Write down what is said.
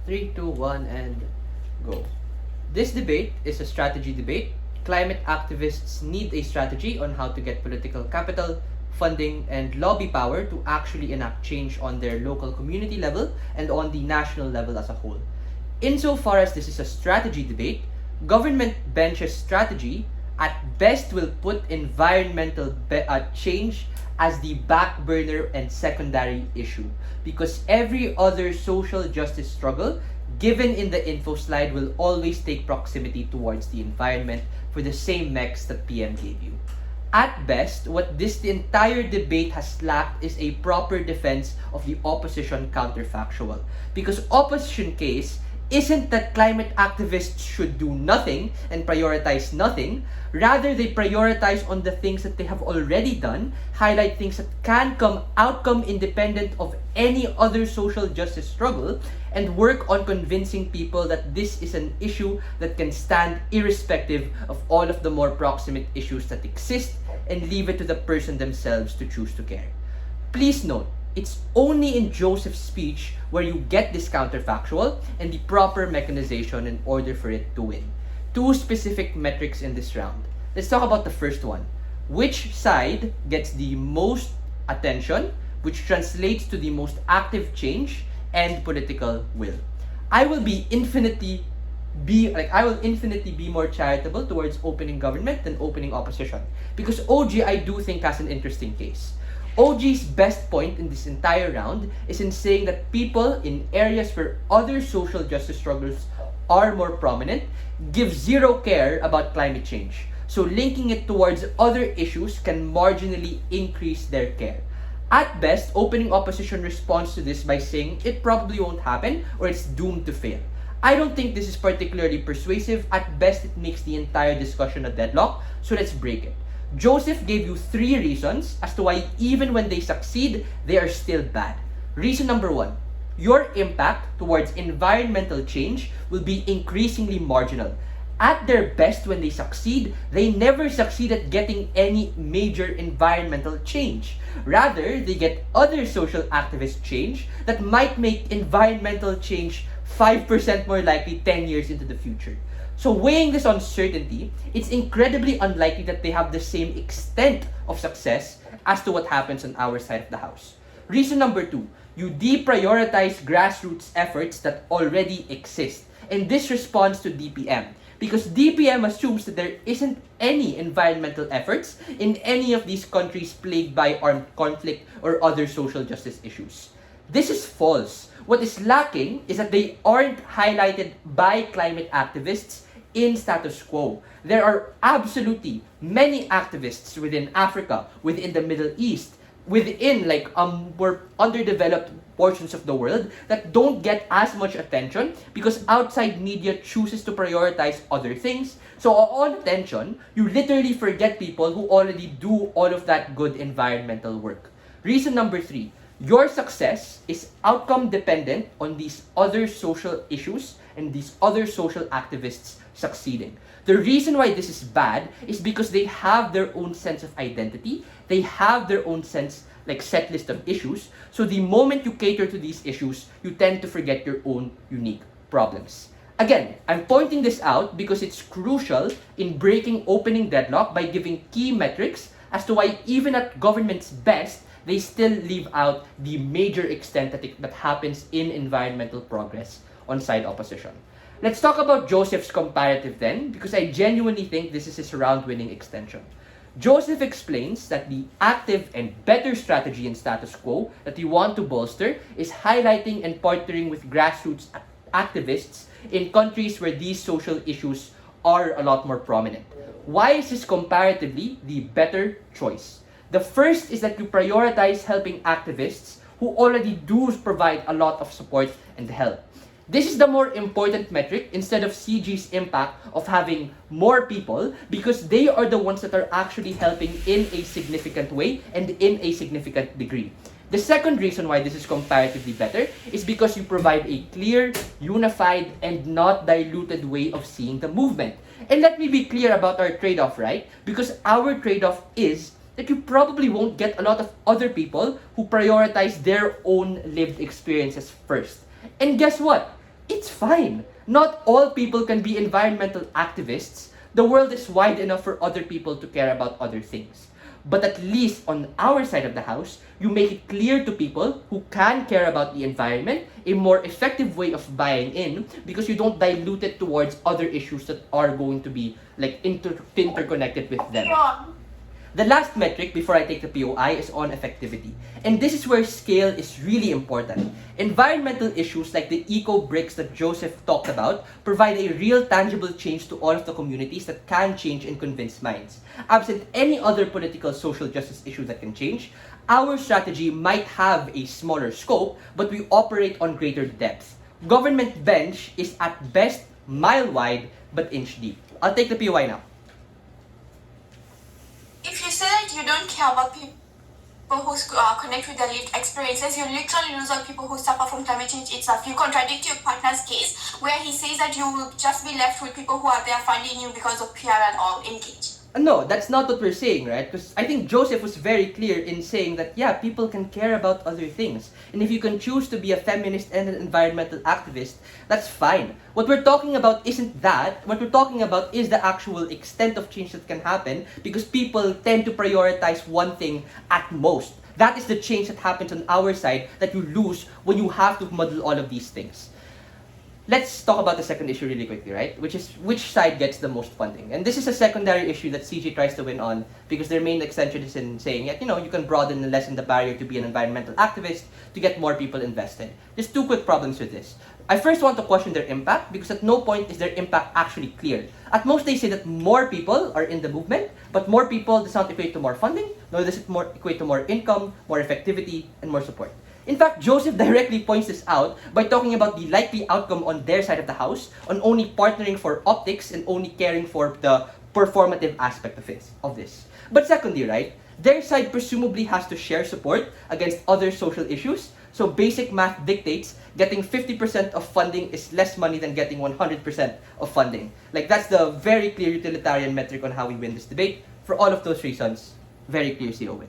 3, 2, 1, and go. This debate is a strategy debate. Climate activists need a strategy on how to get political capital, funding, and lobby power to actually enact change on their local community level and on the national level as a whole. Insofar as this is a strategy debate, government bench's strategy at best will put environmental change as the back burner and secondary issue, because every other social justice struggle given in the info slide will always take proximity towards the environment for the same mex that PM gave you. At best, what this entire debate has lacked is a proper defense of the opposition counterfactual, because opposition case isn't that climate activists should do nothing and prioritize nothing. Rather, they prioritize on the things that they have already done, highlight things that can come outcome independent of any other social justice struggle, and work on convincing people that this is an issue that can stand irrespective of all of the more proximate issues that exist, and leave it to the person themselves to choose to care. Please note, it's only in Joseph's speech where you get this counterfactual and the proper mechanization in order for it to win. Two specific metrics in this round. Let's talk about the first one. Which side gets the most attention, which translates to the most active change and political will? I will infinitely be more charitable towards opening government than opening opposition, because OG I do think has an interesting case. OG's best point in this entire round is in saying that people in areas where other social justice struggles are more prominent give zero care about climate change. So linking it towards other issues can marginally increase their care. At best, opening opposition responds to this by saying it probably won't happen or it's doomed to fail. I don't think this is particularly persuasive. At best, it makes the entire discussion a deadlock, so let's break it. Joseph gave you 3 reasons as to why even when they succeed, they are still bad. Reason number 1, your impact towards environmental change will be increasingly marginal. At their best, when they succeed, they never succeed at getting any major environmental change. Rather, they get other social activist change that might make environmental change 5% more likely 10 years into the future. So weighing this uncertainty, it's incredibly unlikely that they have the same extent of success as to what happens on our side of the house. Reason number 2, you deprioritize grassroots efforts that already exist. And this responds to DPM, because DPM assumes that there isn't any environmental efforts in any of these countries plagued by armed conflict or other social justice issues. This is false. What is lacking is that they aren't highlighted by climate activists in status quo. There are absolutely many activists within Africa, within the Middle East, within more underdeveloped portions of the world that don't get as much attention because outside media chooses to prioritize other things. So on attention, you literally forget people who already do all of that good environmental work. Reason number 3, your success is outcome dependent on these other social issues and these other social activists succeeding. The reason why this is bad is because they have their own sense of identity. They have their own set list of issues. So the moment you cater to these issues, you tend to forget your own unique problems. Again, I'm pointing this out because it's crucial in breaking opening deadlock by giving key metrics as to why even at government's best, they still leave out the major extent that happens in environmental progress on side opposition. Let's talk about Joseph's comparative then, because I genuinely think this is his round-winning extension. Joseph explains that the active and better strategy in status quo that you want to bolster is highlighting and partnering with grassroots activists in countries where these social issues are a lot more prominent. Why is this comparatively the better choice? The first is that you prioritize helping activists who already do provide a lot of support and help. This is the more important metric instead of CG's impact of having more people, because they are the ones that are actually helping in a significant way and in a significant degree. The second reason why this is comparatively better is because you provide a clear, unified, and not diluted way of seeing the movement. And let me be clear about our trade-off, right? Because our trade-off is that you probably won't get a lot of other people who prioritize their own lived experiences first. And guess what? It's fine. Not all people can be environmental activists. The world is wide enough for other people to care about other things. But at least on our side of the house, you make it clear to people who can care about the environment a more effective way of buying in, because you don't dilute it towards other issues that are going to be like interconnected with them. The last metric before I take the POI is on effectivity. And this is where scale is really important. Environmental issues like the eco-bricks that Joseph talked about provide a real tangible change to all of the communities that can change and convince minds. Absent any other political social justice issue that can change, our strategy might have a smaller scope, but we operate on greater depth. Government bench is at best mile wide, but inch deep. I'll take the POI now. If you say that you don't care about people who connect with their lived experiences, you literally lose out people who suffer from climate change itself. You contradict your partner's case, where he says that you will just be left with people who are there funding you because of PR and all. Engage. No, that's not what we're saying, right? Because I think Joseph was very clear in saying that, yeah, people can care about other things. And if you can choose to be a feminist and an environmental activist, that's fine. What we're talking about isn't that. What we're talking about is the actual extent of change that can happen, because people tend to prioritize one thing at most. That is the change that happens on our side that you lose when you have to muddle all of these things. Let's talk about the second issue really quickly, right? Which is which side gets the most funding. And this is a secondary issue that CG tries to win on, because their main extension is in saying that, you can broaden and lessen the barrier to be an environmental activist to get more people invested. There's two quick problems with this. I first want to question their impact, because at no point is their impact actually clear. At most, they say that more people are in the movement, but more people does not equate to more funding, nor does it equate to more income, more effectivity, and more support. In fact, Joseph directly points this out by talking about the likely outcome on their side of the house, on only partnering for optics and only caring for the performative aspect of this. But secondly, right, their side presumably has to share support against other social issues. So basic math dictates getting 50% of funding is less money than getting 100% of funding. Like, that's the very clear utilitarian metric on how we win this debate. For all of those reasons, very clear CO win.